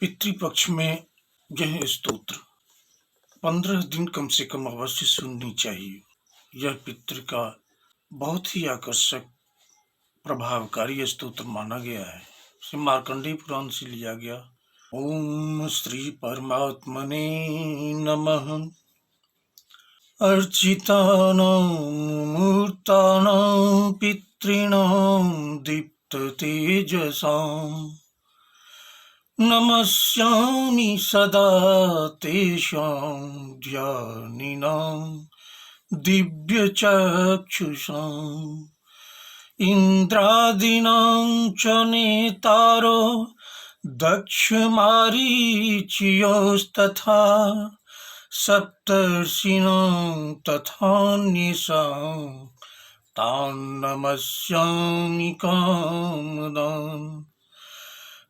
पितृपक्ष में यह स्तोत्र 15 दिन कम से कम अवश्य सुननी चाहिए। यह पितृ का बहुत ही आकर्षक प्रभावकारी स्तोत्र माना गया है। इसे मार्कंडेय पुराण से लिया गया। ओम श्री परमात्मने नमः। अर्चितानां मूर्तानां पितॄणां दीप्ततेजसाम् नमस्यामि सदा तेषां ध्यानिनां दिव्यचक्षुषाम् इन्द्रादीनां च नेतारो दक्षमारीचयोस्तथा सप्तर्षीणां तथान्येषां तान् नमस्यामि कामदान्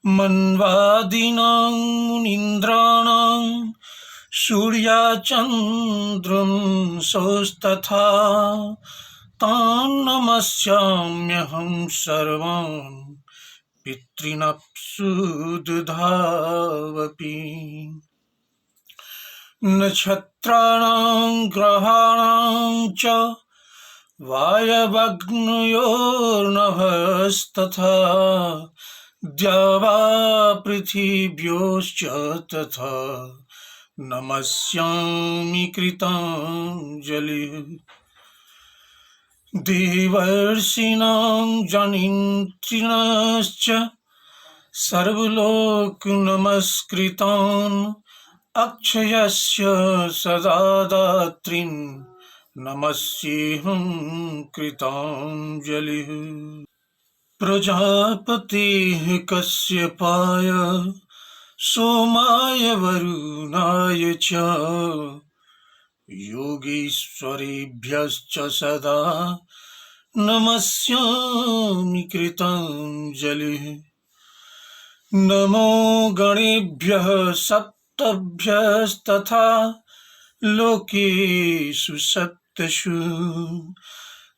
मन्वादीनां मुनीन्द्राणां सूर्याचन्द्रंसोस्तथा तान् नमस्याम्यहं सर्वान् पितॄनप्सु दुधावपि नक्षत्राणां ग्रहाणां च वायवग्नयोर्नभस्तथा द्यावा पृथिव्योश्च तथा नमस्यामि कृताञ्जलिः देवर्षीणां जनिन्त्रिणश्च सर्वलोकनमस्कृतान् अक्षयस्य सदा दात्रीन् नमस्येऽहं कृताञ्जलिः प्रजापतेः कश्यपाय सोमाय वरुणाय च योगीश्वरेभ्यश्च सदा नमस्यामि कृताञ्जलिः नमो गणेभ्यः सप्तभ्यस्तथा लोकेषु सप्तषु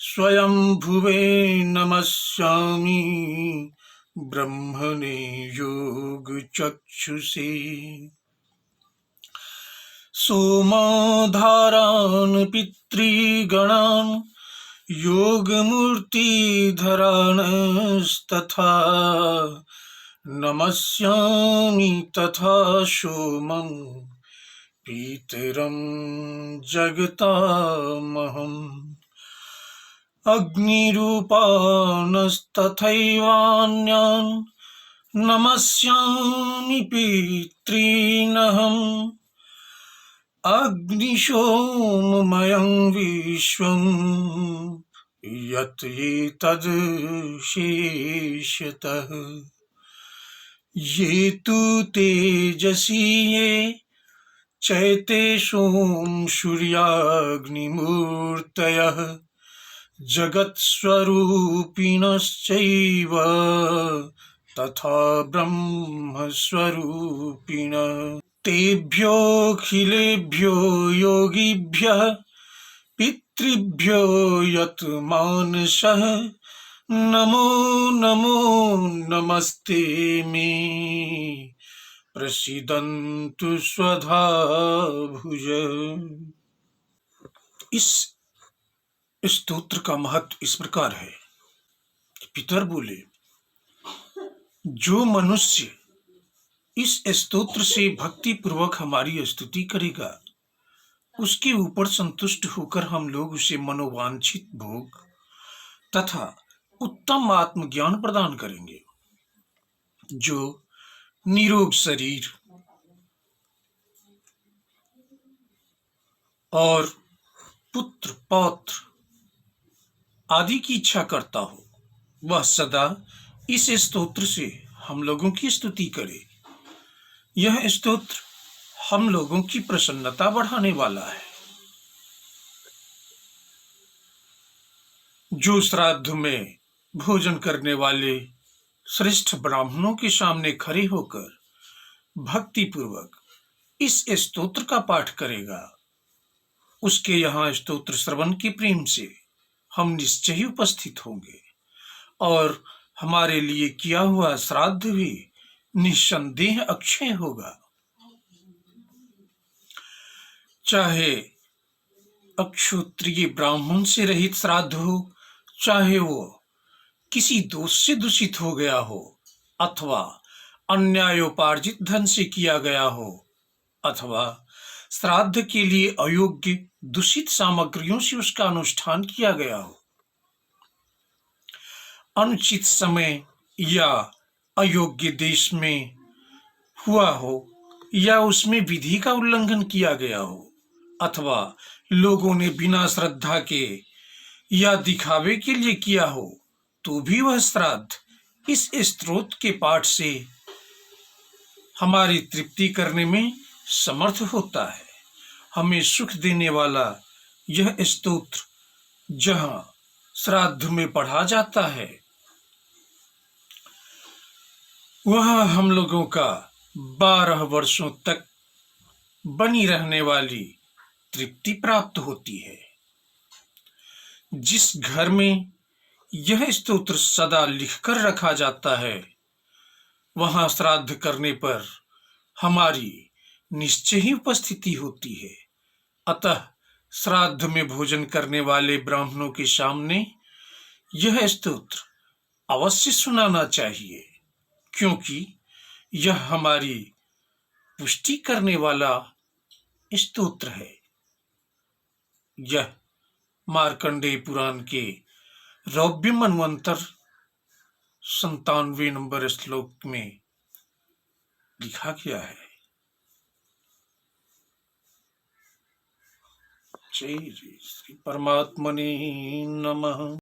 स्वयंभुवे नमस्यामि ब्रह्मणे योगचक्षुषे सोमाधारान् पितृगणान् योगमूर्तिधरानस्तथा नमस्यामि तथा सोमं पितरं जगतामहम् अग्निरूपानस्तथैवान्यान् नमस्यामि पितॄनहम् अग्निशोममयं विश्वं यत् एतद् शेषतः ये तु तेजसी ये चैतेषों सूर्याग्निमूर्तयः जगत्स्वरूपिणश्चैव तथा ब्रह्मस्वरूपिणः तेभ्योऽखिलेभ्यो योगिभ्यः पितृभ्यो यत् मानसः नमो नमो नमस्ते मे प्रसीदन्तु स्वधा भुज। इस स्तोत्र का महत्व इस प्रकार है कि पितर बोले, जो मनुष्य इस स्तोत्र से भक्ति पूर्वक हमारी स्तुति करेगा उसके ऊपर संतुष्ट होकर हम लोग उसे मनोवांछित भोग तथा उत्तम आत्मज्ञान प्रदान करेंगे। जो निरोग शरीर और पुत्र पौत्र आदि की इच्छा करता हो वह सदा इस स्तोत्र से हम लोगों की स्तुति करे। यह स्तोत्र हम लोगों की प्रसन्नता बढ़ाने वाला है। जो श्राद्ध में भोजन करने वाले श्रेष्ठ ब्राह्मणों के सामने खड़े होकर भक्ति पूर्वक इस स्तोत्र का पाठ करेगा उसके यहाँ स्तोत्र श्रवण के प्रेम से हम निश्चय ही उपस्थित होंगे और हमारे लिए किया हुआ श्राद्ध भी निस्संदेह अक्षय होगा। चाहे अक्षोत्रिय ब्राह्मण से रहित श्राद्ध हो, चाहे वो किसी दोष से दूषित हो गया हो, अथवा अन्यायोपार्जित धन से किया गया हो, अथवा श्राद्ध के लिए अयोग्य दूषित सामग्रियों से उसका अनुष्ठान किया गया हो, अनुचित समय या अयोग्य देश में हुआ हो, या उसमें विधि का उल्लंघन किया गया हो, अथवा लोगों ने बिना श्रद्धा के या दिखावे के लिए किया हो, तो भी वह श्राद्ध इस स्तोत्र के पाठ से हमारी तृप्ति करने में समर्थ होता है। हमें सुख देने वाला यह स्तोत्र जहां श्राद्ध में पढ़ा जाता है, वह हम लोगों का 12 वर्षों तक बनी रहने वाली तृप्ति प्राप्त होती है। जिस घर में यह स्तोत्र सदा लिखकर रखा जाता है, वहां श्राद्ध करने पर हमारी निश्चय ही उपस्थिति होती है। अतः श्राद्ध में भोजन करने वाले ब्राह्मणों के सामने यह स्तोत्र अवश्य सुनाना चाहिए, क्योंकि यह हमारी पुष्टि करने वाला स्तोत्र है। यह मार्कंडेय पुराण के रौप्य मनवंतर 97 नंबर श्लोक में लिखा गया है। जय श्री परमात्मने नमः।